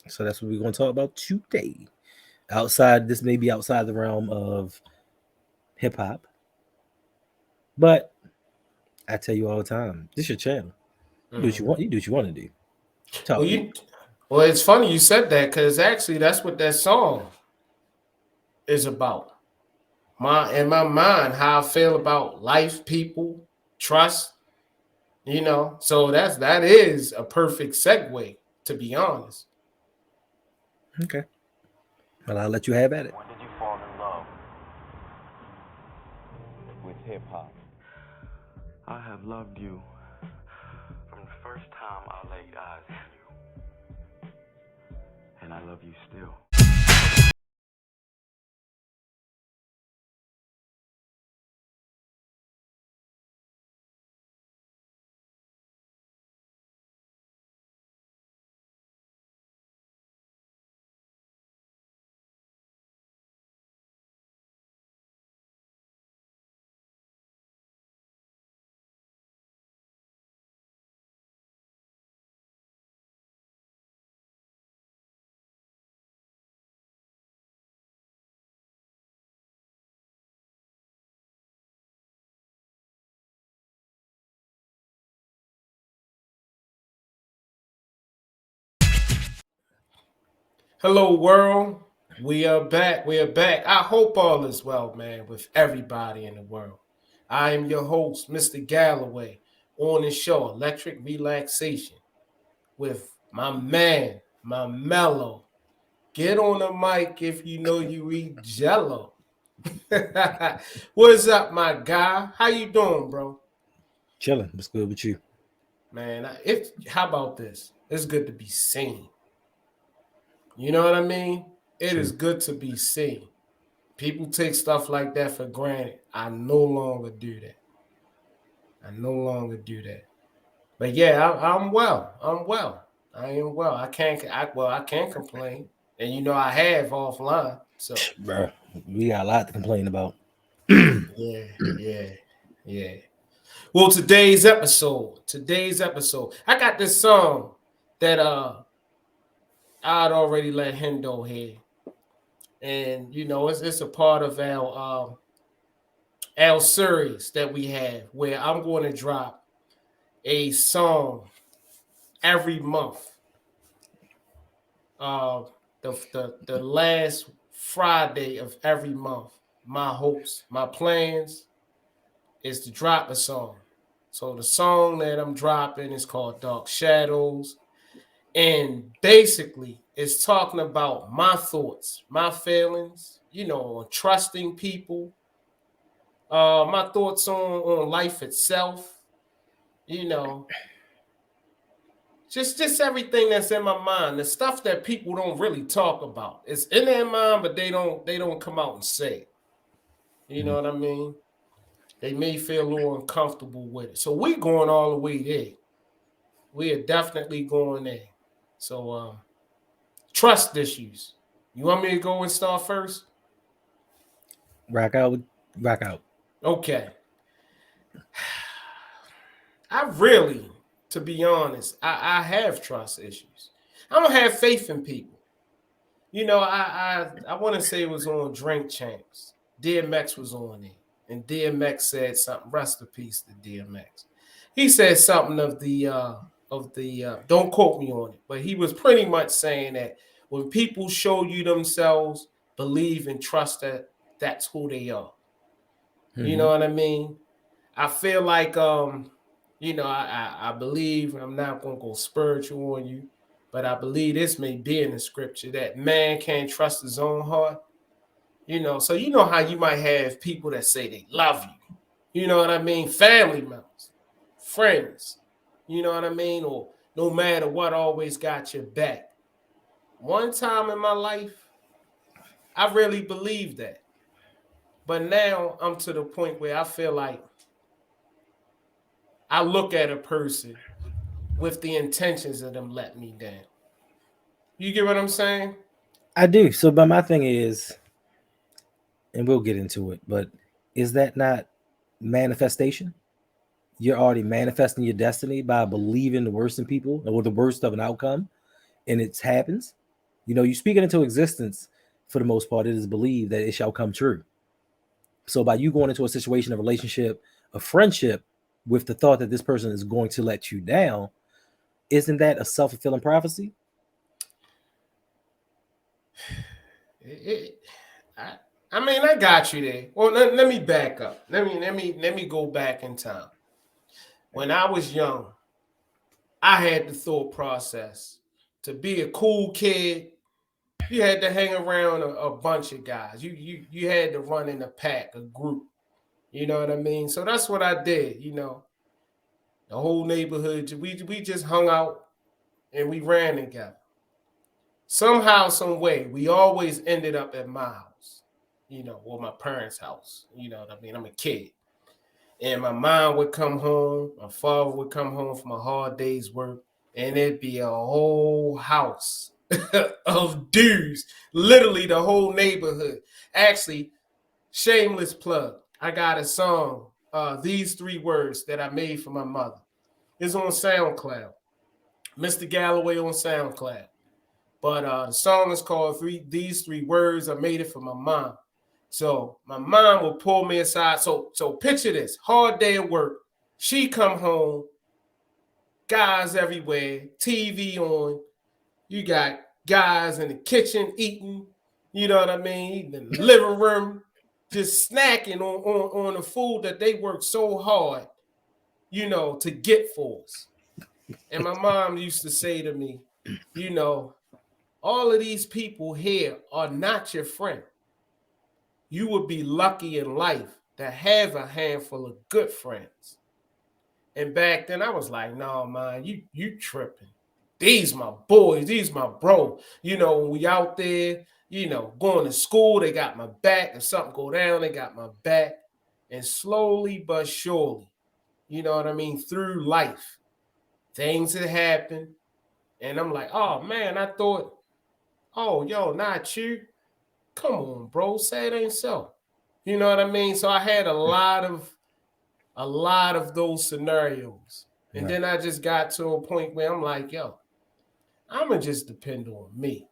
So that's what we're going to talk about today. Outside, this may be outside the realm of hip hop, but I tell you all the time, this your channel. You do what you Mhm. want. You do what you want to do. Well, Talk. it's funny you said that because actually that's what that song is about. In my mind, how I feel about life, people, trust. So that is a perfect segue, to be honest. Okay. Well, I'll let you have at it. When did you fall in love with hip hop? I have loved you from the first time I laid eyes on you, and I love you still. Hello, world. We are back. We are back. I hope all is well, man, with everybody in the world. I am your host, Misterr Galloway, on the show, Electric Relaxation, with my man, my mellow. Get on the mic if you know you eat jello. What's up, my guy? How you doing, bro? Chilling. What's good with you? Man, how about this? It's good to be seen. You know what I mean? It True. is good to be seen. People take stuff like that for granted. I no longer do that. I no longer do that. But yeah, I'm well. I'm well. I am well. I can't complain. And I have offline. So Bro, we got a lot to complain about. yeah, yeah, yeah. Well, today's episode, I got this song that I'd already let Hendo hear, and it's a part of our series that we have where I'm going to drop a song every month. Uh, the last Friday of every month. My hopes, my plans is to drop a song. So the song that I'm dropping is called Dark Shadows. And basically, it's talking about my thoughts, my feelings, on trusting people, my thoughts on life itself, you know, just everything that's in my mind, the stuff that people don't really talk about. It's in their mind, but they don't come out and say it. You know Mhm. what I mean? They may feel a little uncomfortable with it. So we going all the way there. We are definitely going there. So trust issues. You want me to go and start first? Rock out. Rock out. Okay. I really, to be honest, I have trust issues. I don't have faith in people. I want to say it was on Drink Champs. DMX was on it, and DMX said something. Rest in peace to DMX. He said something of the don't quote me on it, but he was pretty much saying that when people show you themselves, believe and trust that that's who they are. You Mm-hmm. know what I mean? I feel like I believe I'm not gonna go spiritual on you, but I believe this may be in the scripture that man can't trust his own heart. So how you might have people that say they love you. You know what I mean? Family members, friends, you know what I mean? Or no matter what, always got your back. One time in my life, I really believed that. But now I'm to the point where I feel like I look at a person with the intentions of them letting me down. You get what I'm saying? I do. So, but my thing is, and we'll get into it, but is that not manifestation? You're already manifesting your destiny by believing the worst in people or the worst of an outcome, and it happens. You speak it into existence. For the most part, it is believed that it shall come true. So by you going into a situation, a relationship, a friendship, with the thought that this person is going to let you down, isn't that a self-fulfilling prophecy? It, I mean, I got you there. Well, let me back up. Let me go back in time. When I was young, I had the thought process to be a cool kid. You had to hang around a bunch of guys. You had to run in a pack, a group. You know what I mean? So that's what I did. The whole neighborhood. We just hung out and we ran together. Somehow, some way, we always ended up at my house. Or my parents' house. You know what I mean? I'm a kid. And my mom would come home, my father would come home from a hard day's work, and it'd be a whole house of dudes, literally the whole neighborhood. Actually, shameless plug. I got a song, these three words that I made for my mother. It's on SoundCloud. Misterr Galloway on SoundCloud. But the song is called These Three Words. I made it for my mom. So my mom will pull me aside. So picture this: hard day at work. She come home, guys everywhere, TV on. You got guys in the kitchen eating. You know what I mean? In the living room, just snacking on the food that they worked so hard, to get for us. And my mom used to say to me, you know, all of these people here are not your friend. You would be lucky in life to have a handful of good friends. And back then I was like, no, man, you tripping. These my boys, these my bro. When we out there, going to school, they got my back. If something go down, they got my back. And slowly but surely, you know what I mean, through life, things that happen. And I'm like, oh man, I thought, oh, yo, not you. Come on, bro. Say it ain't so. You know what I mean? So I had a lot of those scenarios. And Right. then I just got to a point where I'm like, yo, I'ma just depend on me.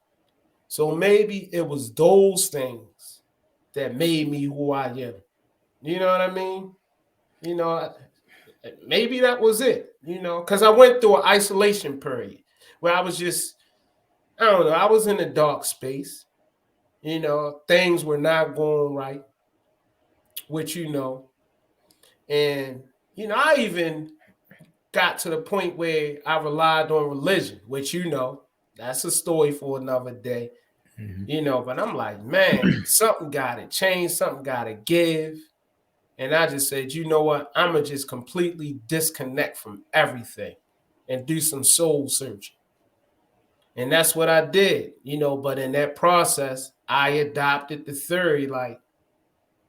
So maybe it was those things that made me who I am. You know what I mean? You know, maybe that was it, because I went through an isolation period where I was just, I don't know, I was in a dark space. Things were not going right, which and I even got to the point where I relied on religion, which that's a story for another day. Mm-hmm. But I'm like, man, something gotta change, something gotta give. And I just said, you know what? I'ma just completely disconnect from everything and do some soul searching. And that's what I did, but in that process, I adopted the theory, like,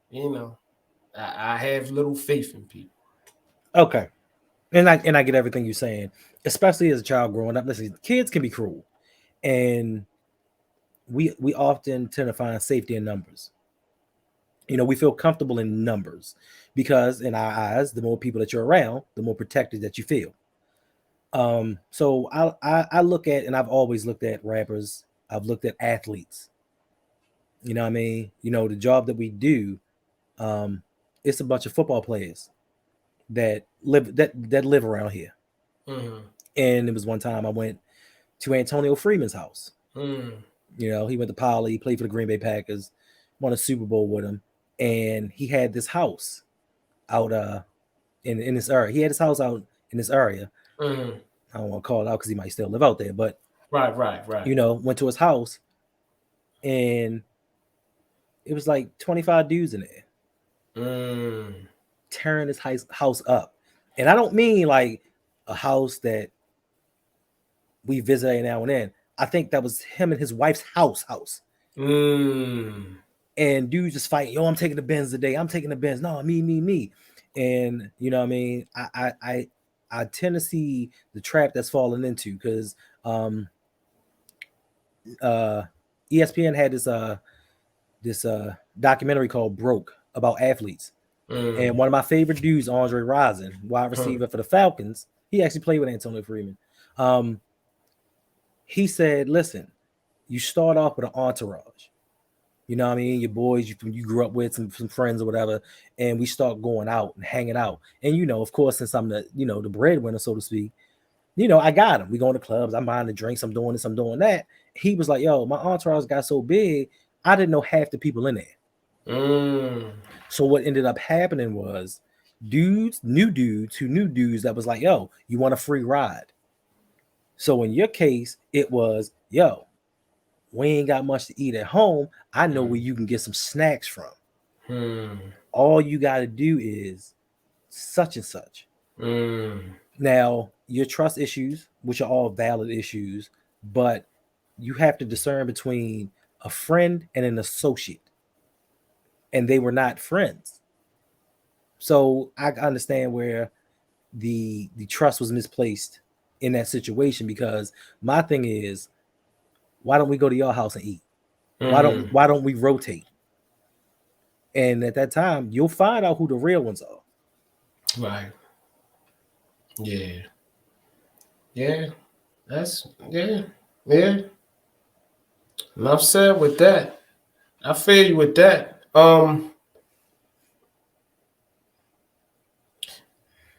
you know, I have little faith in people. Okay. And I get everything you're saying, especially as a child growing up. Listen, kids can be cruel, and we often tend to find safety in numbers. We feel comfortable in numbers because in our eyes, the more people that you're around, the more protected that you feel. So I look at, and I've always looked at rappers. I've looked at athletes. You know what I mean? The job that we do, um, it's a bunch of football players that live around here. Mm, And it was one time I went to Antonio Freeman's house. mm, He went to Poly, played for the Green Bay Packers, won a Super Bowl with him, and he had this house out in this area. He had his house out in this area. mm. I don't want to call it out because he might still live out there, but Right, right, right. went to his house, and it was like 25 dudes in there Mm, tearing his house up. And I don't mean like a house that we visit every now and then. I think that was him and his wife's house. mm, And dudes just fighting. Yo, I'm taking the Benz today. I'm taking the Benz. No, me. And you know what I mean? I tend to see the trap that's fallen into because um uh ESPN had this documentary called Broke about athletes. And mm, one of my favorite dudes, Andre Rison, wide mm, receiver for the Falcons, he actually played with Antonio Freeman. Um, he said, listen, you start off with an entourage. You know what I mean? Your boys you grew up with, some friends or whatever, and we start going out and hanging out. And of course, since I'm the breadwinner, so to speak, I got him. We going to clubs. I'm buying the drinks. I'm doing this. I'm doing that. He was like, "Yo, my entourage got so big, I didn't know half the people in there." So what ended up happening was new dudes who knew dudes that was like, "Yo, you want a free ride?" So in your case, it was, "Yo, we ain't got much to eat at home. I know where you can get some snacks from. All you got to do is such and such." Now, your trust issues, which are all valid issues, but you have to discern between a friend and an associate, and they were not friends. So I understand where the trust was misplaced in that situation, because my thing is, why don't we go to your house and eat? Why don't we rotate? And at that time, you'll find out who the real ones are. Right. Yeah. Yeah. That's yeah. Yeah. Enough said with that. I feel you with that.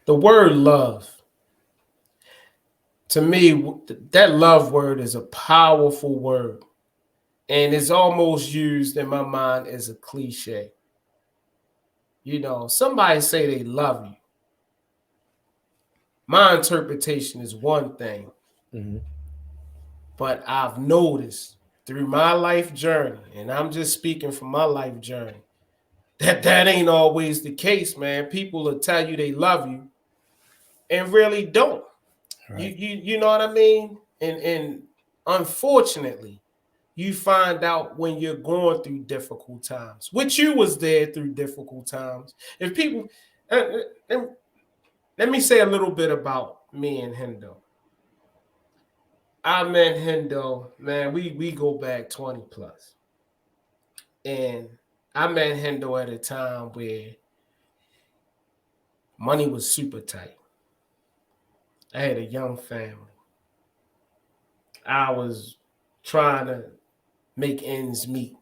The word love, to me, that love word is a powerful word. And it's almost used in my mind as a cliche. Somebody say they love you. My interpretation is one thing. But I've noticed through my life journey, and I'm just speaking from my life journey, that ain't always the case, man. People will tell you they love you and really don't. Right. You know what I mean? And unfortunately, you find out when you're going through difficult times, which you was there through difficult times. If people, let me say a little bit about me and Hendo. I met Hendo, man, we go back 20 plus. And I met Hendo at a time where money was super tight. I had a young family. I was trying to make ends meet,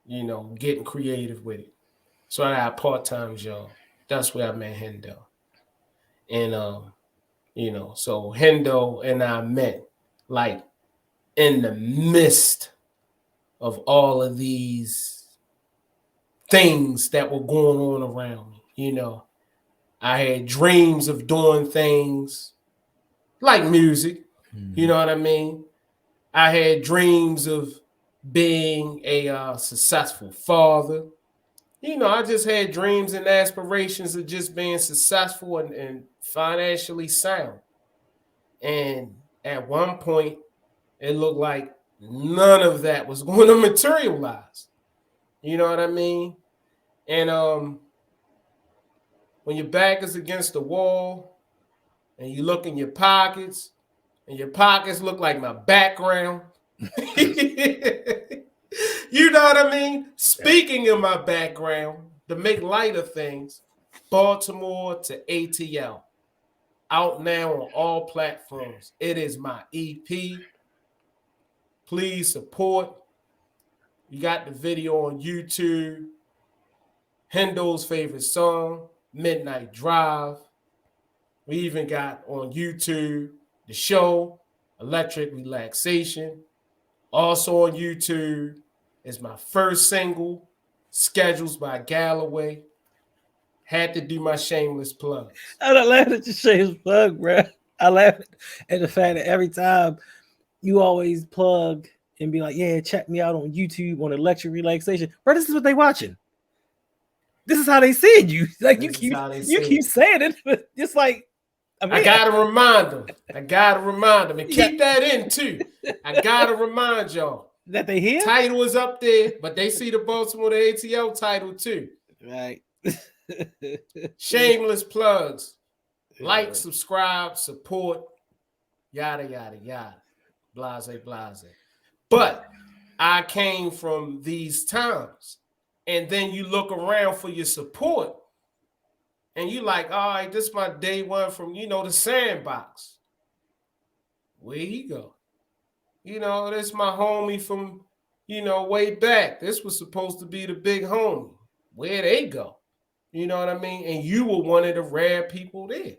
getting creative with it. So I had a part-time job. That's where I met Hendo. And so Hendo and I met like in the midst of all of these things that were going on around me. I had dreams of doing things like music. You know what I mean? I had dreams of being a successful father. I just had dreams and aspirations of just being successful and financially sound. And at one point, it looked like none of that was going to materialize. You know what I mean? And when your back is against the wall and you look in your pockets and your pockets look like my background, you know what I mean? Speaking of my background, to make light of things, Baltimore to ATL, out now on all platforms. It is my EP. Please support. You got the video on YouTube. Hendo's favorite song, Midnight Drive. We even got on YouTube the show, Electric Relaxation. Also on YouTube is my first single, Schedules by Galloway. Had to do my shameless plugs. I don't laugh at your shameless plug, bro. I laugh at the fact that every time you always plug and be like, "Yeah, check me out on YouTube on Electric Relaxation." Bro, this is what they watching. This is how they seeing you. Like you keep saying it, but it's like, I gotta remind them. And keep that in too. I gotta remind y'all that they hear. Title is up there, but they see the Baltimore to ATL title too. Right. Shameless plugs. Like, subscribe, support, yada yada yada. Blase, blase. But I came from these times. And then you look around for your support. And you like, all right, this is my day one from, the sandbox. Where he go? This my homie from, way back. This was supposed to be the big homie. Where they go? You know what I mean? And you were one of the rare people there.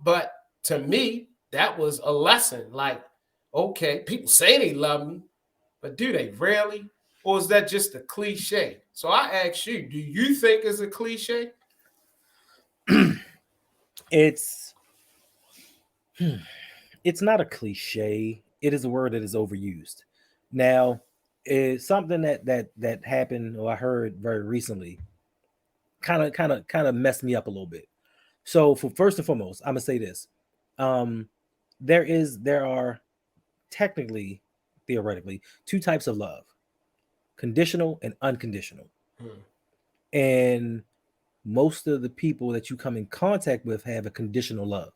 But to me, that was a lesson. Like, okay, people say they love me, but do they really? Or is that just a cliche? So I ask you, do you think it's a cliche? It's it's not a cliche. It is a word that is overused. Now, it's something that happened or I heard very recently. Kind of messed me up a little bit. So for first and foremost, I'm gonna say this. Um, there are technically, theoretically, two types of love: conditional and unconditional. Hmm. And most of the people that you come in contact with have a conditional love.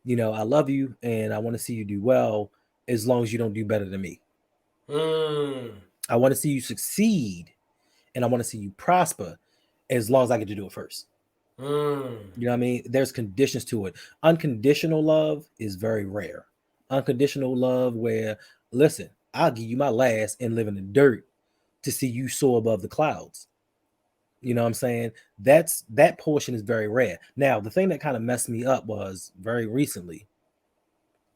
I love you and I want to see you do well as long as you don't do better than me. Hmm. I want to see you succeed and I want to see you prosper as long as I get to do it first. Hmm. You know what I mean? There's conditions to it. Unconditional love is very rare. Unconditional love, where, listen, I'll give you my last and live in the dirt to see you soar above the clouds. You know what I'm saying? That portion is very rare. Now, the thing that kind of messed me up was very recently,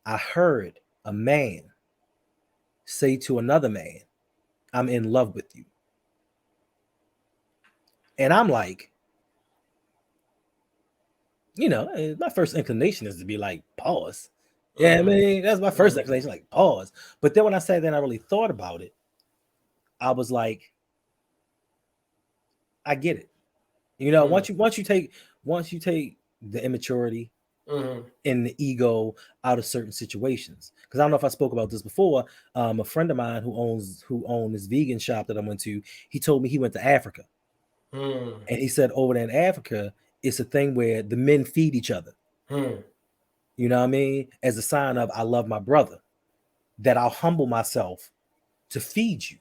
I heard a man say to another man, I'm in love with you. And I'm like, my first inclination is to be like, pause. Yeah, I mean, that's my first inclination, like, pause. But then when I sat there and I really thought about it, I was like, I get it. Once you take the immaturity and the ego out of certain situations. Because I don't know if I spoke about this before. A friend of mine who owned this vegan shop that I went to, he told me he went to Africa. And he said over there in Africa, it's a thing where the men feed each other. You know what I mean? As a sign of I love my brother, that I'll humble myself to feed you.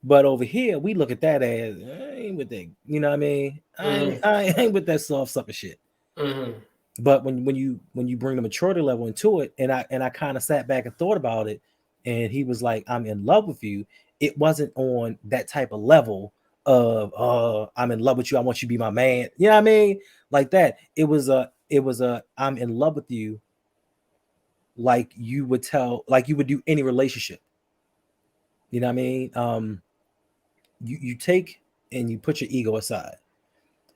But over here, we look at that as I ain't with that. You know what I mean? I ain't with that soft sucker shit. But when you bring the maturity level into it, and I kind of sat back and thought about it, and he was like, "I'm in love with you." It wasn't on that type of level of I'm in love with you. I want you to be my man. You know what I mean? Like that. It was a I'm in love with you, like you would do any relationship. You know what I mean? You take and you put your ego aside.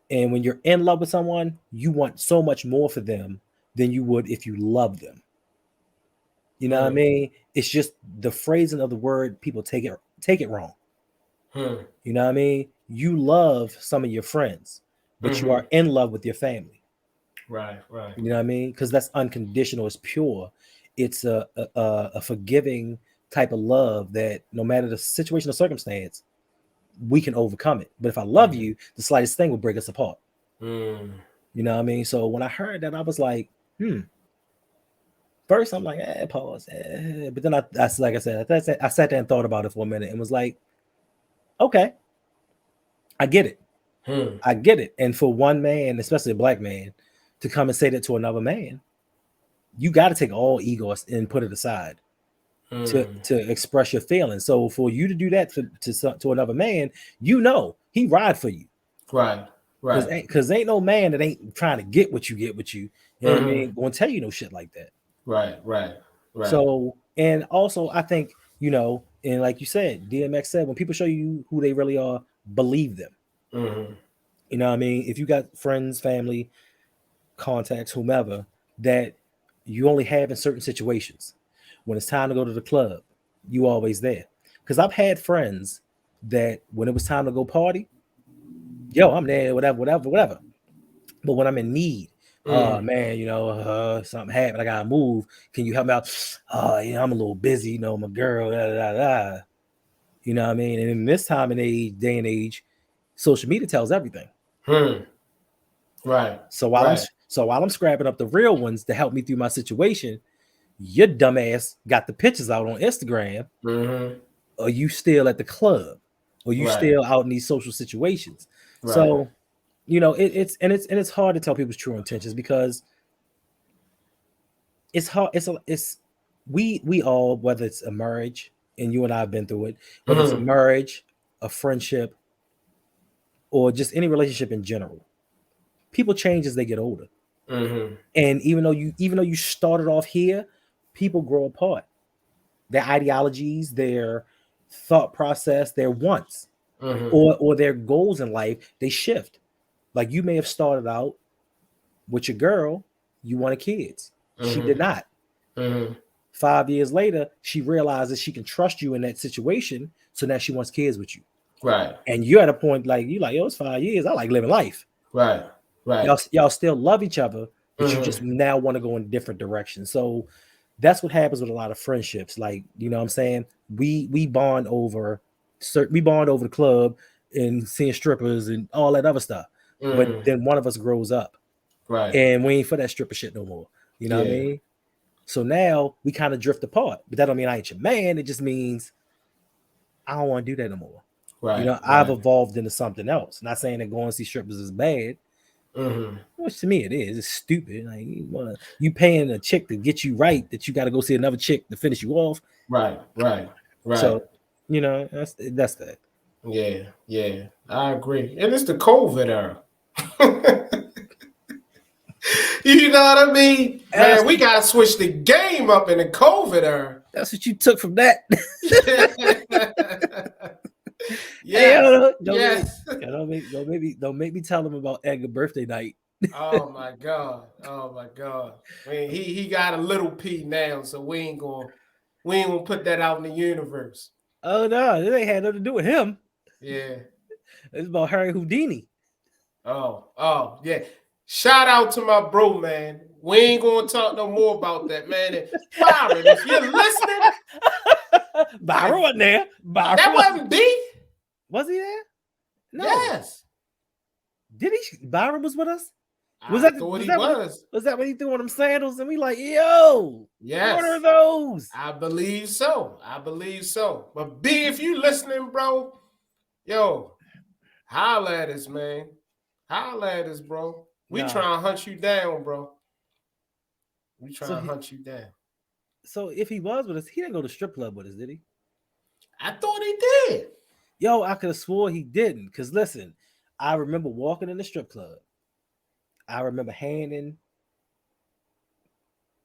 And when you're in love with someone, you want so much more for them than you would if you love them. You know what I mean? It's just the phrasing of the word, people take it wrong. You know what I mean? You love some of your friends, but you are in love with your family. Right. Right. You know what I mean? Because that's unconditional, it's pure. It's a forgiving type of love that no matter the situation or circumstance, we can overcome it. But if I love you, the slightest thing will break us apart. You know what I mean? So when I heard that, I was like, First, I'm like, pause. But then like I said, I sat there and thought about it for a minute and was like, okay, I get it. I get it. And for one man, especially a black man, to come and say that to another man, you got to take all ego and put it aside to express your feelings. So for you to do that to another man, he ride for you. Right. Right. Because ain't no man that ain't trying to get what you get with you. You know what I mean? Gonna tell you no shit like that. Right. Right. Right. So, and also I think, and like you said, DMX said, when people show you who they really are, believe them. You know what I mean? If you got friends, family, contacts, whomever, that you only have in certain situations, when it's time to go to the club, you always there. Because I've had friends that when it was time to go party, yo, I'm there, whatever, whatever, whatever. But when I'm in need, oh man, something happened, I gotta move. Can you help me out? Oh, I'm a little busy, my girl, da, da, da. You know what I mean? And in this time and day and age, social media tells everything. Right. So while I'm scrapping up the real ones to help me through my situation, your dumbass got the pictures out on Instagram, or you still at the club, or you still out in these social situations. So it's hard to tell people's true intentions because it's hard. we all, whether it's a marriage, and you and I have been through it, whether it's a Mm-hmm. marriage, a friendship, or just any relationship in general, people change as they get older. Mm-hmm. And even though you started off here, people grow apart. Their ideologies, their thought process, their wants, Mm-hmm. or their goals in life, they shift. Like you may have started out with your girl, you wanted kids. She did Mm-hmm. not. Mm-hmm. 5 years later, she realizes she can trust you in that situation, so now she wants kids with you. Right. And you're at a point like you like, yo, it's 5 years. I like living life. Right. Right. Y'all still love each other, but you Mm-hmm. just now want to go in different directions. So that's what happens with a lot of friendships. Like, you know what I'm saying? We bond over we bond over the club and seeing strippers and all that other stuff. But Mm-hmm. then one of us grows up Right. and we ain't for that stripper shit no more. You know what I Yeah. mean? So now we kind of drift apart. But that don't mean I ain't your man. It just means I don't want to do that no more. Right. I've Right. evolved into something else. Not saying that going to see strippers is bad, Mm-hmm. which to me it is. It's stupid. Like you paying a chick to get you right, that you got to go see another chick to finish you off. Right. Right. Right. So that's that. Yeah. Yeah. I agree. And it's the COVID era. You know what I mean? That's Man, we gotta switch the game up in the COVID era. that's what you took from that. Hey, Yes. don't Yes. make me tell them about Edgar's birthday night. Oh my God. Oh my God. I mean, he got a little P now, so we ain't gonna put that out in the universe. Oh no, it ain't had nothing to do with him. Yeah. It's about Harry Houdini. Oh, yeah. Shout out to my bro, man. We ain't gonna talk no more about that, man. And Byron, if you're listening, Byron wasn't there. Byron that wasn't B. was he there? No. Yes. Did he? Byron was with us. Was I that thought he that was. was that when he threw on them sandals and we like, yo, Yes. what are those? I believe so. But B, if you listening, bro, yo, holla at us, man. Holla at us, bro. We Nah. trying to hunt you down, bro. We trying So to hunt you down. So if he was with us, he didn't go to strip club with us, did he? I thought he did. Yo, I could have swore he didn't. Cause listen, I remember walking in the strip club. I remember handing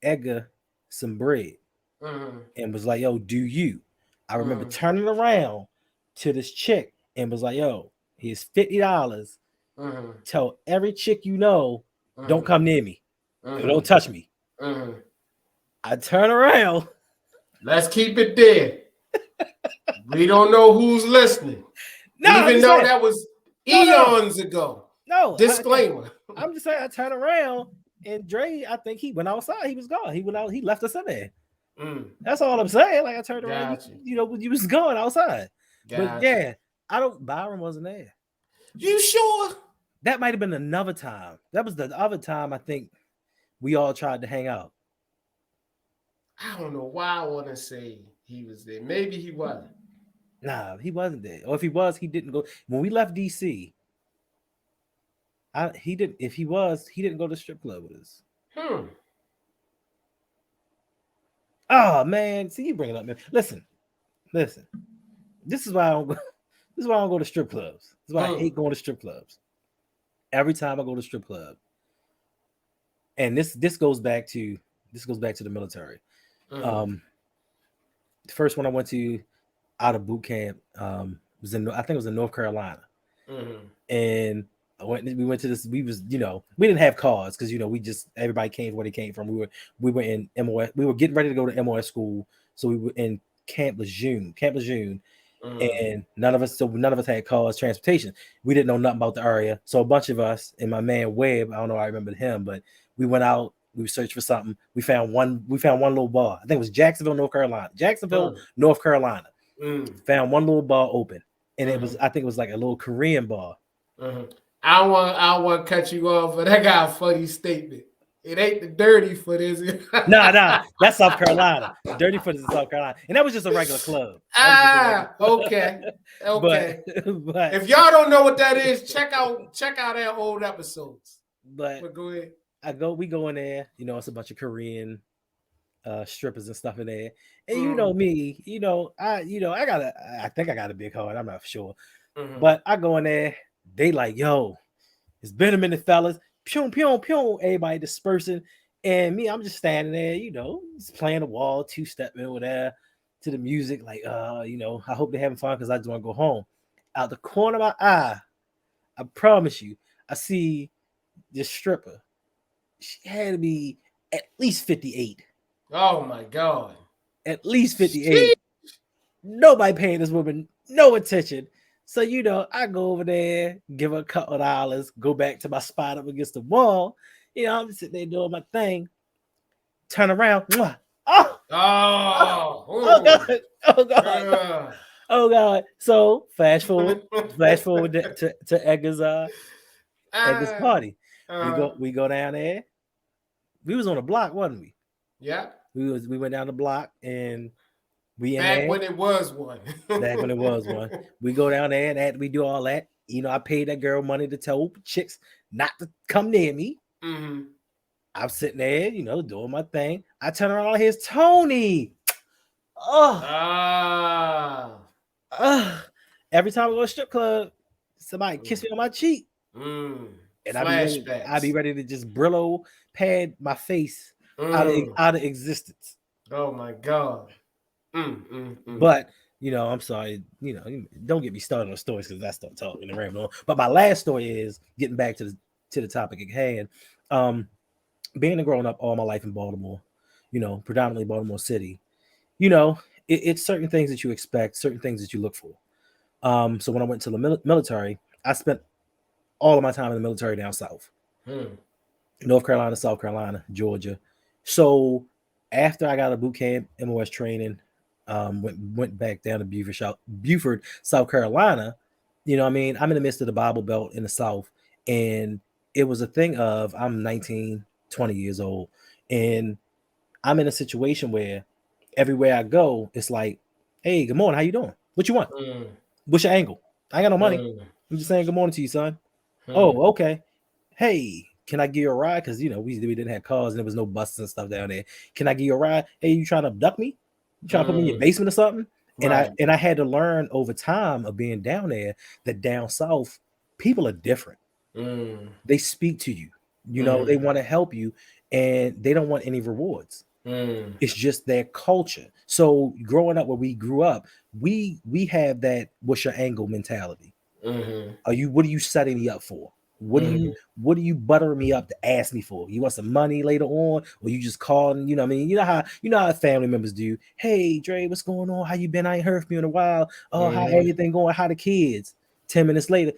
Edgar some bread Mm-hmm. and was like, yo, do you? I remember Mm-hmm. turning around to this chick and was like, yo, here's $50. Mm-hmm. Tell every chick you know, don't come near me. Mm-hmm. Don't touch me. Mm-hmm. I turn around. Let's keep it there. We don't know who's listening. No, Even though that was eons ago. No. Disclaimer. I'm just saying I turn around and Dre, I think he went outside. He was gone. He went out, he left us in there. That's all I'm saying. Like I turned around, you was going outside. But yeah, Byron wasn't there. You sure? That might have been another time. That was the other time I think we all tried to hang out. I don't know why I want to say he was there. Maybe he wasn't. Nah, he wasn't there. Or if he was, he didn't go. When we left DC, he didn't. If he was, he didn't go to the strip club with us. Oh man, see you bring it up, man. Listen. This is why I don't go. This is why I don't go to strip clubs. This is why I hate going to strip clubs. Every time I go to strip club, and this goes back to the military. The first one I went to out of boot camp was I think it was in North Carolina, and we went to this. We didn't have cars because everybody came from where they came from. We were in MOS. We were getting ready to go to MOS school, so we were in Camp Lejeune, and none of us had cars, transportation. We didn't know nothing about the area, so a bunch of us and my man Webb, I don't know, I remember him, but we went out. We searched for something. We found one little bar. I think it was Jacksonville, North Carolina. Found one little bar open, and I think it was like a little Korean bar. I want to cut you off, but I got a funny statement. It ain't the Dirty Foot, is it? Nah, that's South Carolina. Dirty Foot is in South Carolina, and that was just a regular club. Okay. But if y'all don't know what that is, check out our old episodes. But go ahead. We go in there. It's a bunch of Korean strippers and stuff in there. And you Mm-hmm. know me, I think I got a big heart. I'm not sure, Mm-hmm. but I go in there. They like, yo, it's been a minute, fellas. Pew pew pew. Everybody dispersing, and me, I'm just standing there, just playing the wall, two stepping over there to the music. Like, I hope they're having fun because I just want to go home. Out the corner of my eye, I promise you, I see this stripper. She had to be at least 58. Oh my God. At least Sheesh. 58. Nobody paying this woman no attention. So, I go over there, give her a couple of dollars, go back to my spot up against the wall. I'm sitting there doing my thing, turn around. Mwah, oh, oh, oh Oh, God. Oh God. ooh. Oh God. So flash forward to Edgar's Ah, party. We go down there. We was on a block, wasn't we? yeah. We went down the block and we in Back there when it was one. back when it was one. We go down there and we do all that. I paid that girl money to tell chicks not to come near me. Mm-hmm. I'm sitting there, doing my thing. I turn around, here's Tony. Oh, Ah. oh. Every time I go to a strip club, somebody kiss me on my cheek, Mm. and I be Flashbacks. ready to just Brillo pad my face out of Mm. out of existence. Oh my God. Mm. But I'm sorry, don't get me started on stories because I start talking and rambling on. But my last story is getting back to the topic at hand. Um, Being a grown up all my life in Baltimore, predominantly Baltimore City, you know, it's certain things that you expect, certain things that you look for. So when I went to the military, I spent all of my time in the military down south. Mm. North Carolina, South Carolina, Georgia. So after I got a boot camp MOS training, went back down to Beaufort, South Carolina. I mean, I'm in the midst of the Bible Belt in the South, and it was a thing of I'm 19, 20 years old, and I'm in a situation where everywhere I go, it's like, hey, good morning, how you doing? What you want? Mm. What's your angle? I ain't got no money. Mm. I'm just saying good morning to you, son. Mm. Oh, okay. Hey, can I give you a ride? Because we didn't have cars and there was no buses and stuff down there. Can I give you a ride? Hey, you trying to abduct me? You trying to put me in your Mm. basement or something? And I Right. and I had to learn over time of being down there that down south, people are different. Mm. They speak to you. They Mm. want to help you and they don't want any rewards. Mm. It's just their culture. So growing up where we grew up, we have that what's your angle mentality. Mm-hmm. What are you setting me up for? What do you Mm-hmm. what are you buttering me up to ask me for? You want some money later on, or you just calling? What I mean, you know how family members do. Hey, Dre, what's going on? How you been? I ain't heard from you in a while. Oh, how Mm-hmm. everything going? How the kids? 10 minutes later,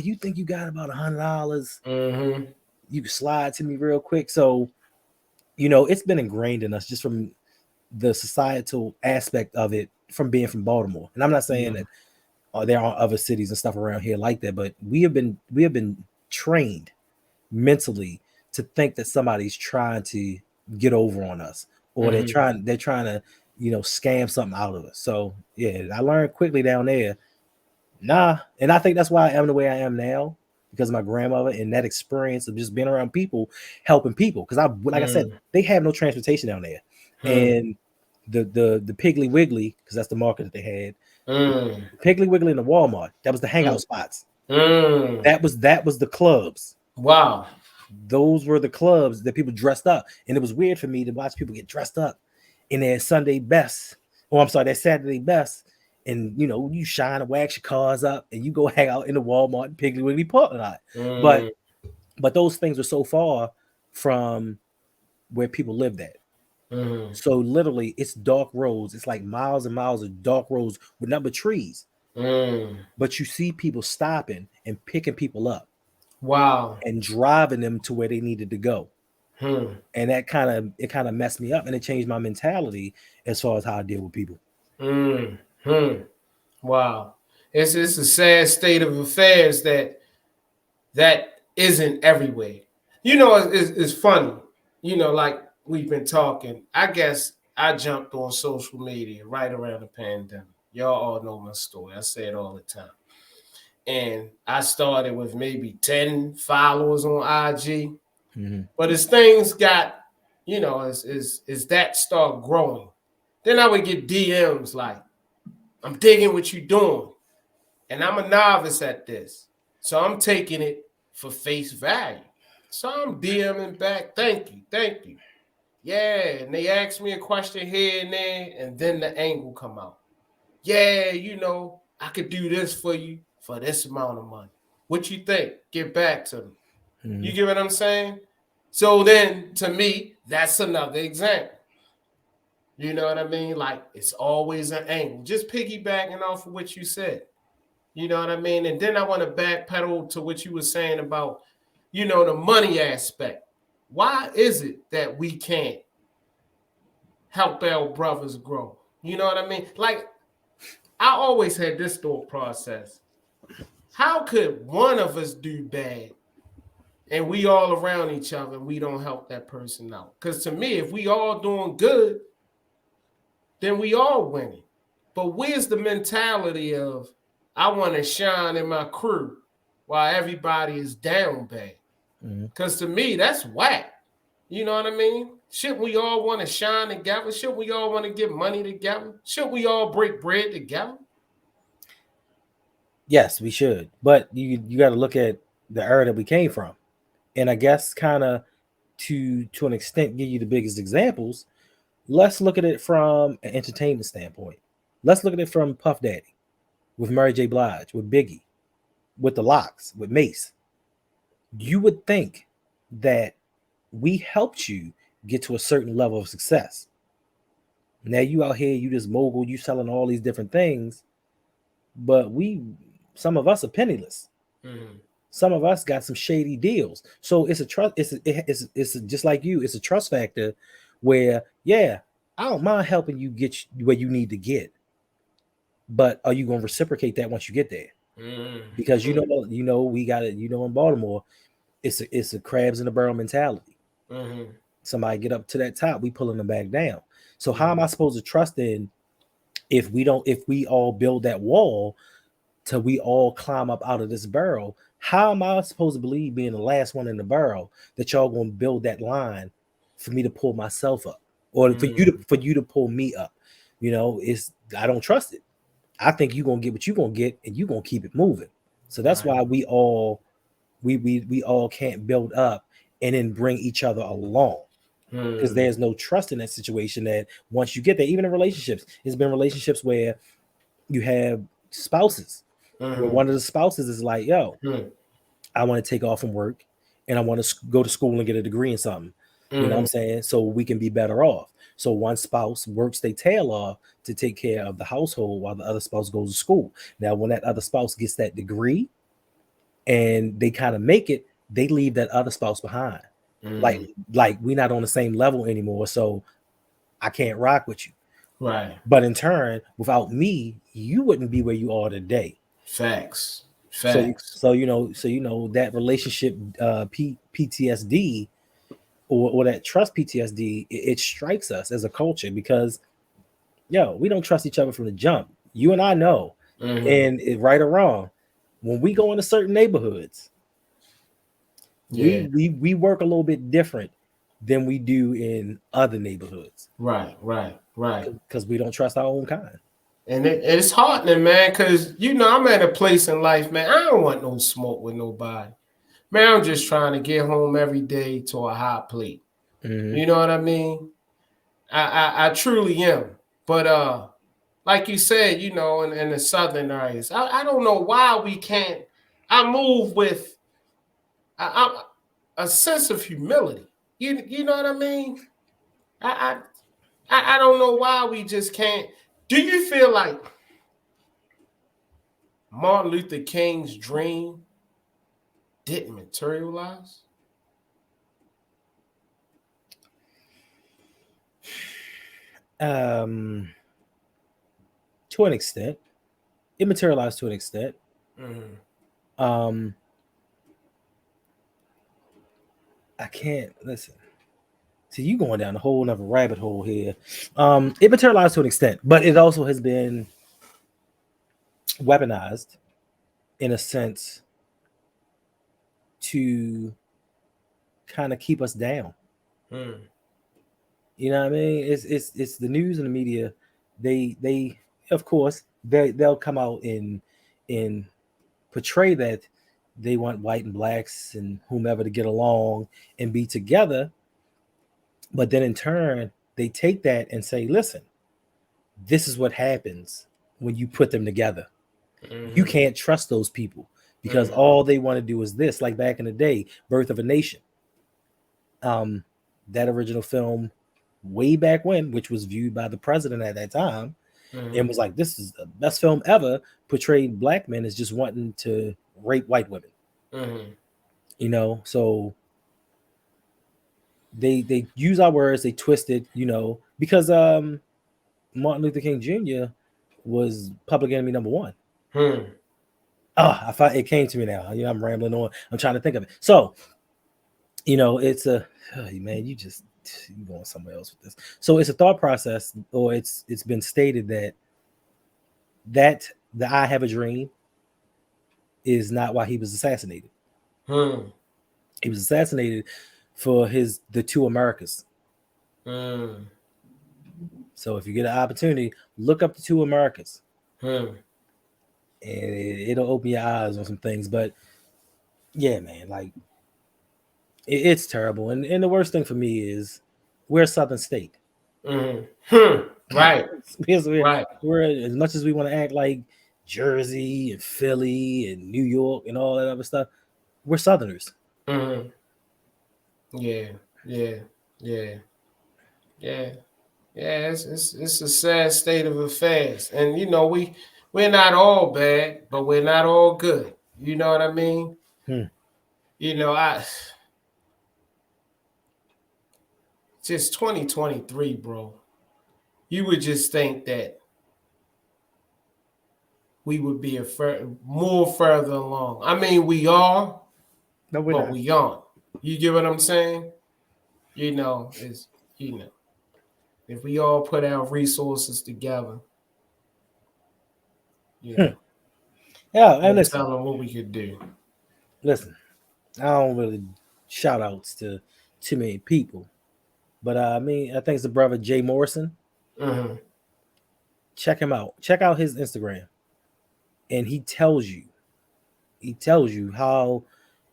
you think you got about $100? Mm-hmm. You can slide to me real quick. So it's been ingrained in us just from the societal aspect of it from being from Baltimore. And I'm not saying that there are other cities and stuff around here like that, but we have been trained mentally to think that somebody's trying to get over on us or they're Mm-hmm. trying to scam something out of us. So yeah, I learned quickly down there. Nah, and I think that's why I am the way I am now because of my grandmother and that experience of just being around people, helping people. Because like I said, they have no transportation down there, Mm-hmm. and the Piggly Wiggly because that's the market that they had. Mm. Piggly Wiggly and the Walmart. That was the hangout spots. Mm. That was the clubs. Wow. Those were the clubs that people dressed up, and it was weird for me to watch people get dressed up in their Sunday best. Oh, I'm sorry, their Saturday best. And you shine and wax your cars up, and you go hang out in the Walmart and Piggly Wiggly parking lot. But Mm. but those things were so far from where people lived at. Mm. So literally, it's dark roads. It's like miles and miles of dark roads with number trees. Mm. But you see people stopping and picking people up Wow. and driving them to where they needed to go. Hmm. And it kind of messed me up and it changed my mentality as far as how I deal with people. Mm. Hmm. Wow. It's a sad state of affairs that isn't everywhere. It's funny. Like we've been talking. I guess I jumped on social media right around the pandemic. Y'all all know my story. I say it all the time. And I started with maybe 10 followers on IG. Mm-hmm. But as things got, is that start growing. Then I would get DMs like, I'm digging what you doing. And I'm a novice at this. So I'm taking it for face value. So I'm DMing back, thank you, thank you. Yeah, and they ask me a question here and there, and then the angle come out. Yeah, I could do this for you for this amount of money. What you think? Get back to me. You get what I'm saying? So then, to me, that's another example. You know what I mean? Like, it's always an angle. Just piggybacking off of what you said. You know what I mean? And then I want to backpedal to what you were saying about, the money aspect. Why is it that we can't help our brothers grow? You know what I mean? Like, I always had this thought process. How could one of us do bad and we all around each other and we don't help that person out? Because to me, if we all doing good, then we all winning. But where's the mentality of, I want to shine in my crew while everybody is down bad? Because to me, that's whack. You know what I mean? Shouldn't we all want to shine together? Shouldn't we all want to get money together? Shouldn't we all break bread together? Yes, we should. But you got to look at the era that we came from. And I guess kind of to an extent give you the biggest examples. Let's look at it from an entertainment standpoint. Let's look at it from Puff Daddy, with Mary J. Blige, with Biggie, with the Locks, with Mace. You would think that we helped you get to a certain level of success. Now you out here, you just mogul, you selling all these different things, but some of us are penniless. Some of us got some shady deals. So it's a trust. It's just like you. It's a trust factor where, yeah, I don't mind helping you get where you need to get, but are you going to reciprocate that once you get there? Because we got it. In Baltimore, it's a crabs in the barrel mentality. Somebody get up to that top, we pulling them back down. So how am I supposed to trust in if we all build that wall till we all climb up out of this barrel? How am I supposed to believe, being the last one in the barrel, that y'all gonna build that line for me to pull myself up, or for you to pull me up? I don't trust it. I think you're gonna get what you're gonna get, and you're gonna keep it moving. So that's why we all can't build up and then bring each other along, because there's no trust in that situation. That once you get there, even in relationships, it's been relationships where you have spouses where one of the spouses is like, yo, I want to take off from work and I want to go to school and get a degree in something. You know what I'm saying? So we can be better off. So one spouse works their tail off to take care of the household while the other spouse goes to school. Now, when that other spouse gets that degree and they kind of make it, they leave that other spouse behind. Like we're not on the same level anymore. So I can't rock with you. Right. But in turn, without me, you wouldn't be where you are today. Facts. So that relationship PTSD or that trust PTSD, it strikes us as a culture because, we don't trust each other from the jump. You and I know, and right or wrong, when we go into certain neighborhoods, we work a little bit different than we do in other neighborhoods. Right. Because we don't trust our own kind. And it's heartening, man, because, I'm at a place in life, man, I don't want no smoke with nobody. Man, I'm just trying to get home every day to a hot plate. You know what I mean? I truly am. But like you said, in the southern areas, I don't know why we can't. I move with a sense of humility. You know what I mean? I don't know why we just can't. Do you feel like Martin Luther King's dream didn't materialize? To an extent, it materialized to an extent. I can't listen. See, you going down a whole nother rabbit hole here. It materialized to an extent, but it also has been weaponized in a sense to kind of keep us down. You know what I mean? It's the news and the media. They of course they'll come out and portray that they want white and blacks and whomever to get along and be together, but then in turn they take that and say, listen, this is what happens when you put them together. You Mm-hmm. can't trust those people because Mm-hmm. all they want to do is this. Like back in the day, Birth of a Nation, um, that original film way back when, which was viewed by the president at that time, Mm-hmm. and was like, "This is the best film ever." Portrayed black men as just wanting to rape white women, Mm-hmm. So they use our words, they twist it, because Martin Luther King Jr. was public enemy number one. Hmm. I thought it came to me now. I'm rambling on. I'm trying to think of it. So, it's man, you going somewhere else with this. So it's a thought process, or it's been stated that the I have a dream is not why he was assassinated. Hmm. He was assassinated for the two Americas. Hmm. So if you get an opportunity, look up the two Americas, Hmm. and it'll open your eyes on some things. But yeah, man, like it's terrible. And the worst thing for me is we're a Southern state. Hmm. Hmm. Right. Because Right. we're as much as we want to act like Jersey and Philly and New York and all that other stuff, we're Southerners. Hmm. Yeah. Yeah. Yeah. Yeah. Yeah. It's a sad state of affairs, and we're not all bad, but we're not all good. You know what I mean? Hmm. I just 2023, bro. You would just think that we would be more further along. I mean, we are, No, we're but not. we aren't. You get what I'm saying? Is you know, if we all put our resources together, you Hmm. know, Yeah, and we'll listen, tell them what we could do. listen. I don't really shout outs to too many people, but I think it's the brother Jay Morrison. Mm-hmm. Check him out. Check out his Instagram, and he tells you how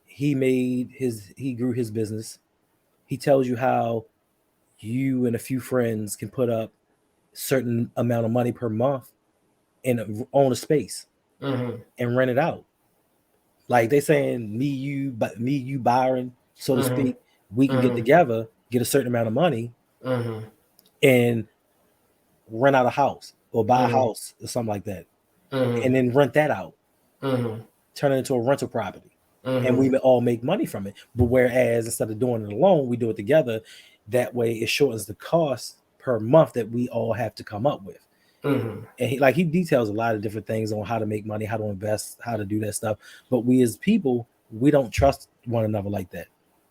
he grew his business. He tells you how you and a few friends can put up certain amount of money per month and own a space Mm-hmm. and rent it out. Like they saying me, you, Byron, so to Mm-hmm. speak, we can get Mm-hmm. together, get a certain amount of money, Mm-hmm. and rent out a house or buy a Mm-hmm. house or something like that, Mm-hmm. and then rent that out, Mm-hmm. turn it into a rental property, and Mm-hmm. we all make money from it. But whereas instead of doing it alone, we do it together. That way, it shortens the cost per month that we all have to come up with. Mm-hmm. And he details a lot of different things on how to make money, how to invest, how to do that stuff. But we as people, we don't trust one another like that,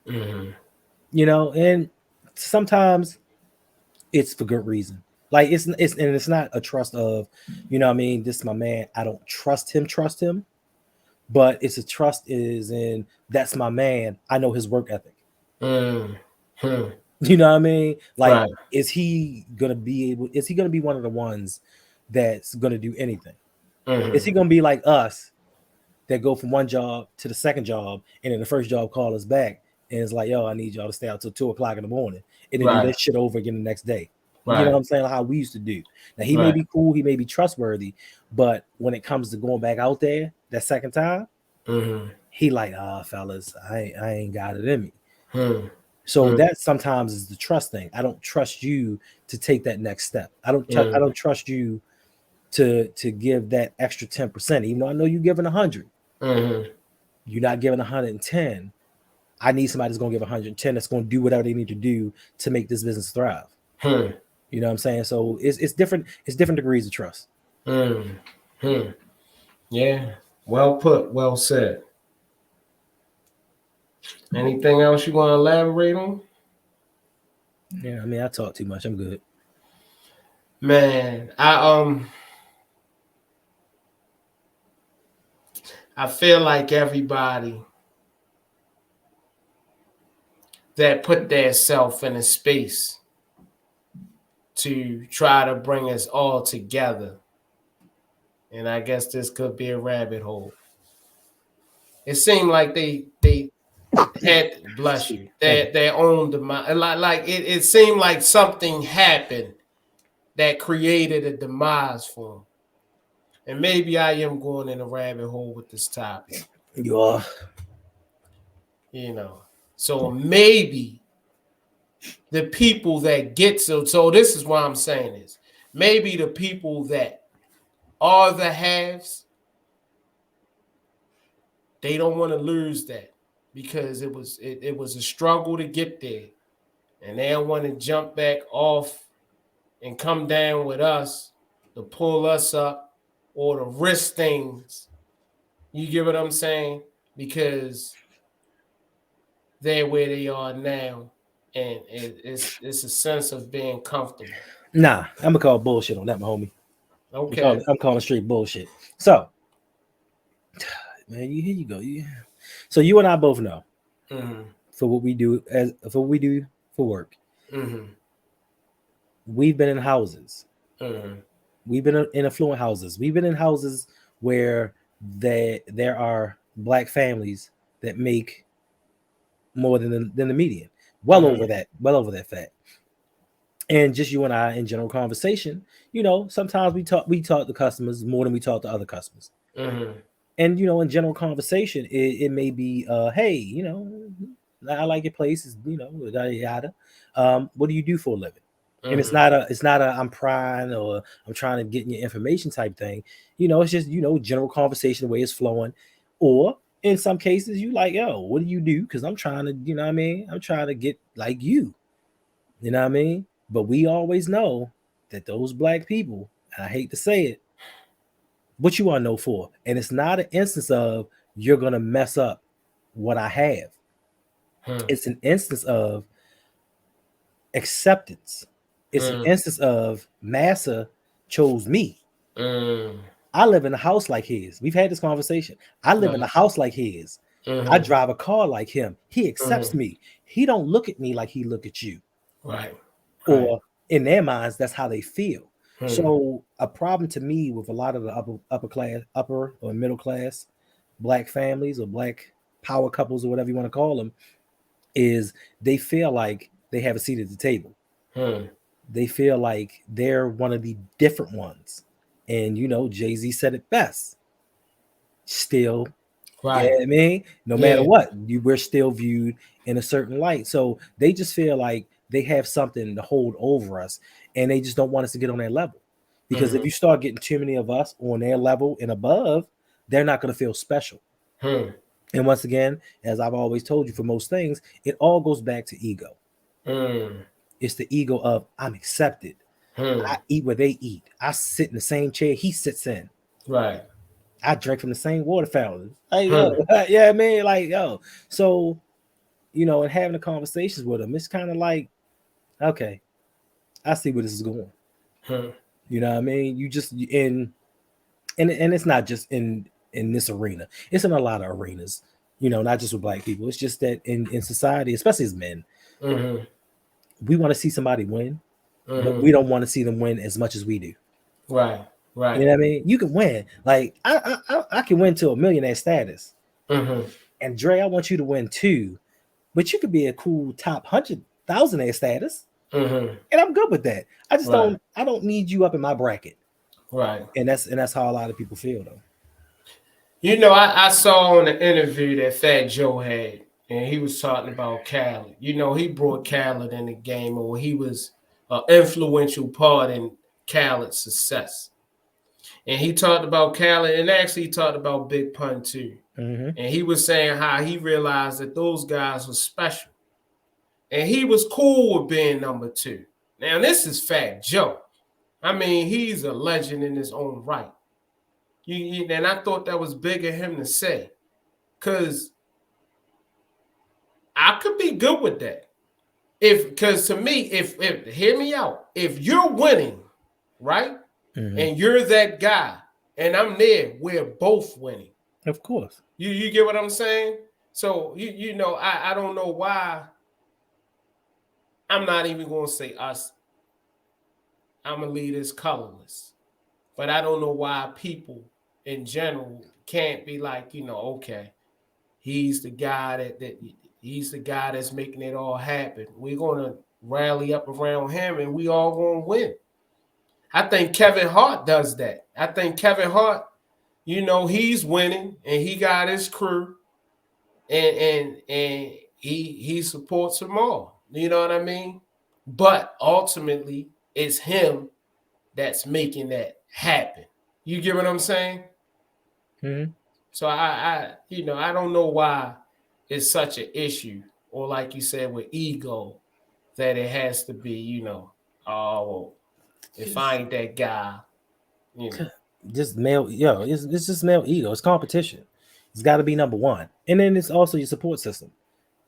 Mm-hmm. And sometimes it's for good reason. Like it's not a trust of, what I mean, this is my man. I don't trust him, but it's a trust is in that's my man. I know his work ethic. Mm-hmm. You know what I mean? Like, Right. is he gonna be one of the ones that's gonna do anything? Is Mm-hmm. he gonna be like us that go from one job to the second job, and then the first job call us back and it's like, yo, I need y'all to stay out till 2 o'clock in the morning, and then do Right. that shit over again the next day. You know Right. what I'm saying? Like how we used to do. Now he may Right. be cool, he may be trustworthy, but when it comes to going back out there that second time, Mm-hmm. he like, fellas, I ain't got it in me. So Mm-hmm. that sometimes is the trust thing. I don't trust you to take that next step. I don't trust you to give that extra 10%, even though I know you're giving 100. Mm-hmm. You're not giving 110. I need somebody that's gonna give 110 that's gonna do whatever they need to do to make this business thrive. Hmm. You know what I'm saying? So it's different. It's different degrees of trust. Mm-hmm. Yeah. Well put. Well said. Anything else you want to elaborate on? Yeah, I mean, I talk too much. I'm good. Man, I feel like everybody that put their self in a space to try to bring us all together. And I guess this could be a rabbit hole. It seemed like they had, bless you, Thank you. their own demise. Like it seemed like something happened that created a demise for them. And maybe I am going in a rabbit hole with this topic, You are. you know. So maybe the people that get so this is why I'm saying this. Maybe the people that are the haves, they don't want to lose that because it was a struggle to get there. And they don't want to jump back off and come down with us to pull us up or to risk things. You get what I'm saying? Because they're where they are now, and it's a sense of being comfortable. Nah, I'm gonna call bullshit on that, my homie. Okay. I'm calling straight bullshit. So, man, here you go. So you and I both know Mm-hmm. for what we do for what we do for work. Mm-hmm. We've been in houses. Mm-hmm. We've been in affluent houses. We've been in houses where there are black families that make more than the median. Mm-hmm. Well over that fact. And just you and I in general conversation, sometimes we talk to customers more than we talk to other customers. Mm-hmm. And in general conversation, it may be hey, I like your place, yada yada. What do you do for a living? And it's Mm-hmm. not a I'm prying or I'm trying to get your information type thing. It's just general conversation, the way it's flowing. Or in some cases, you like, yo, what do you do? Because I'm trying to, you know what I mean? I'm trying to get like you. You know what I mean? But we always know that those black people, and I hate to say it, what you want to know for. And it's not an instance of you're gonna mess up what I have. It's an instance of acceptance. It's an Mm-hmm. instance of Massa chose me. Mm-hmm. I live in a house like his. We've had this conversation. I live in a Right. house like his. I Mm-hmm. drive a car like him. He accepts Mm-hmm. me. He don't look at me like he look at you. Right. Right. Or in their minds, that's how they feel. Mm-hmm. So a problem to me with a lot of the upper or middle class black families or black power couples or whatever you want to call them is they feel like they have a seat at the table. Mm-hmm. They feel like they're one of the different ones. And Jay-Z said it best. Still, yeah, Right. I mean, no matter Yeah. what, we're still viewed in a certain light. So they just feel like they have something to hold over us, and they just don't want us to get on their level. Because if Mm-hmm. you start getting too many of us on their level and above, they're not going to feel special. Mm-hmm. And once again, as I've always told you, for most things, it all goes back to ego. It's the ego of I'm accepted. Mm-hmm. I eat where they eat. I sit in the same chair he sits in. Right. I drink from the same water fountain. Like, yo, Mm-hmm. yeah, man, like, yo. So, and having the conversations with them, it's kind of like, okay, I see where this is going. Mm-hmm. You know what I mean? You just and it's not just in this arena. It's in a lot of arenas. Not just with black people. It's just that in society, especially as men, Mm-hmm. we want to see somebody win, but Mm-hmm. we don't want to see them win as much as we do. Right. You Right. know what I mean? You can win. Like I can win to a millionaire status, Mm-hmm. and Dre, I want you to win too. But you could be a cool top 100,000 status, Mm-hmm. and I'm good with that. I just Right. don't. I don't need you up in my bracket, Right. and that's how a lot of people feel though. I saw in the interview that Fat Joe had, and he was talking about Khaled. He brought Khaled in the game, or he was an influential part in Khaled's success. And he talked about Khaled, and actually he talked about Big Pun too. Mm-hmm. And he was saying how he realized that those guys were special. And he was cool with being number two. Now, this is Fat Joe. I mean, he's a legend in his own right. And I thought that was big of him to say. Because I could be good with that. Because to me, if hear me out, if you're winning, right, Mm-hmm. and you're that guy, and I'm there, we're both winning. Of course. You get what I'm saying? So I don't know why I'm not even going to say us. I'm gonna leave this colorless. But I don't know why people in general can't be like, okay, he's the guy that he's the guy that's making it all happen. We're gonna rally up around him and we all gonna win. I think Kevin Hart does that. I think Kevin Hart, he's winning and he got his crew and he supports them all. You know what I mean? But ultimately, it's him that's making that happen. You get what I'm saying? Mm-hmm. So I don't know why it's such an issue, or like you said with ego, that it has to be, oh, well, if I ain't that guy, you know. Just male, it's just male ego. It's competition. It's got to be number one, and then it's also your support system.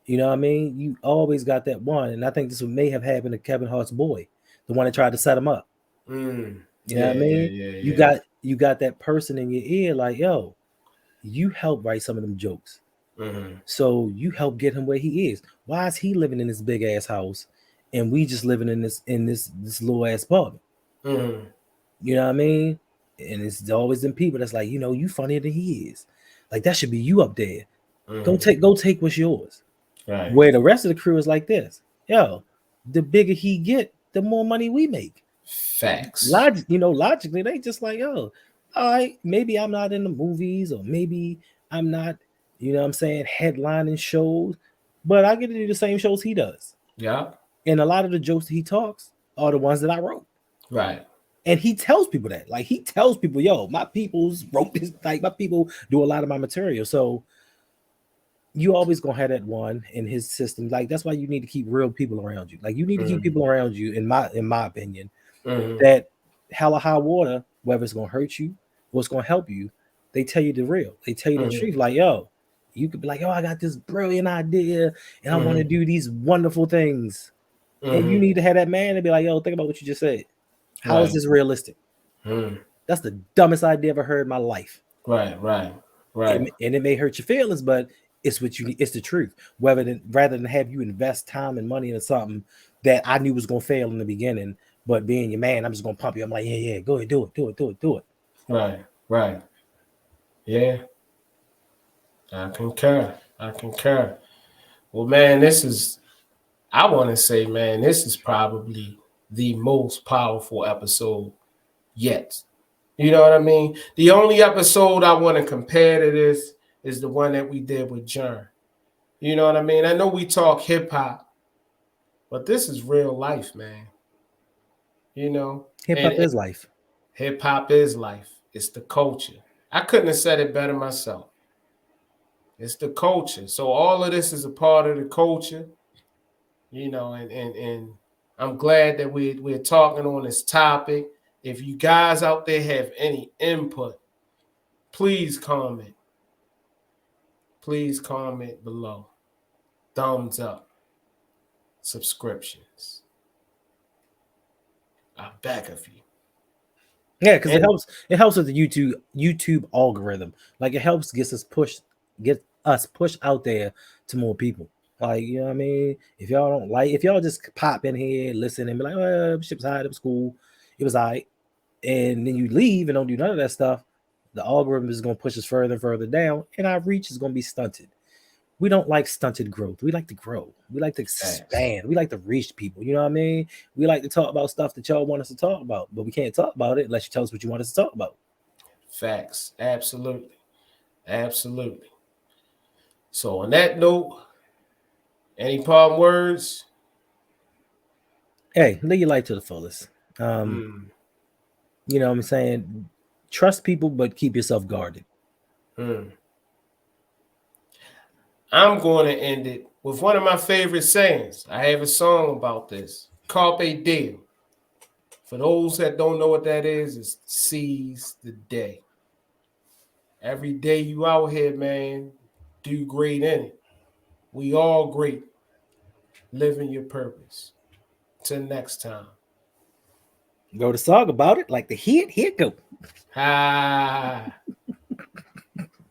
You know what I mean? You always got that one, and I think this may have happened to Kevin Hart's boy, the one that tried to set him up. Mm, You know what I yeah, yeah, mean? yeah, You yeah. got you got that person in your ear, like, yo, you help write some of them jokes, Mm-hmm. so you help get him where he is. Why is he living in this big ass house, and we just living in this little ass apartment? Mm-hmm. You know what I mean? And it's always them people that's like, you funnier than he is. Like that should be you up there. Go Mm-hmm. take what's yours. Right. Where the rest of the crew is like this. Yo, the bigger he get, the more money we make. Facts. Logically, they just like, yo, all right, maybe I'm not in the movies, or maybe I'm not, I'm saying, headlining shows, but I get to do the same shows he does. Yeah. And a lot of the jokes that he talks are the ones that I wrote. Right. And he tells people that. Like he tells people, yo, my people's wrote this, like my people do a lot of my material. So you always gonna have that one in his system. Like that's why you need to keep real people around you. Like you need to keep Mm-hmm. people around you, in my opinion, Mm-hmm. that hella high water, whether it's gonna hurt you or it's gonna help you, they tell you the real. They tell you the Mm-hmm. truth. Like, yo, you could be like, yo, I got this brilliant idea and I want to Mm-hmm. do these wonderful things. And you Mm-hmm. need to have that man and be like, yo, think about what you just said. How is Right. this realistic? Mm-hmm. That's the dumbest idea I ever heard in my life. Right. Right. Right. And it may hurt your feelings, but it's what you need. It's the truth. Rather than have you invest time and money into something that I knew was gonna fail in the beginning, but being your man, I'm just gonna pump you. I'm like, yeah, yeah, go ahead, do it, do it, do it, do it. Right. Right. Yeah. I concur. I concur. Well, man, I want to say, man, this is probably the most powerful episode yet. You know what I mean? The only episode I want to compare to this is the one that we did with John. You know what I mean? I know we talk hip hop, but this is real life, man. You know, Hip and hop is life. hip hop is life. It's the culture. I couldn't have said it better myself. It's the culture. So all of this is a part of the culture, and I'm glad that we're talking on this topic. If you guys out there have any input, please comment. Please comment below. Thumbs up, subscriptions. I beg of you. Yeah, because it And helps. It helps with the YouTube algorithm. Like it helps get us pushed out there to more people. Like you know what I mean. If y'all just pop in here, listen, and be like, "Oh, shit was high, it was cool, it was alright," and then you leave and don't do none of that stuff, the algorithm is gonna push us further and further down, and our reach is gonna be stunted. We don't like stunted growth. We like to grow. We like to facts, expand. We like to reach people. You know what I mean? We like to talk about stuff that y'all want us to talk about, but we can't talk about it unless you tell us what you want us to talk about. facts, absolutely, absolutely. So on that note, any parting words? Hey, live your life to the fullest. Um, Hmm. you know what I'm saying? Trust people, but keep yourself guarded. Hmm. I'm going to end it with one of my favorite sayings. I have a song about this. Carpe diem. For those that don't know what that is seize the day. Every day you out here, man, do great in it. We all great. Living your purpose. Till next time. Go to song about it, like the hit. Here it go. Ah.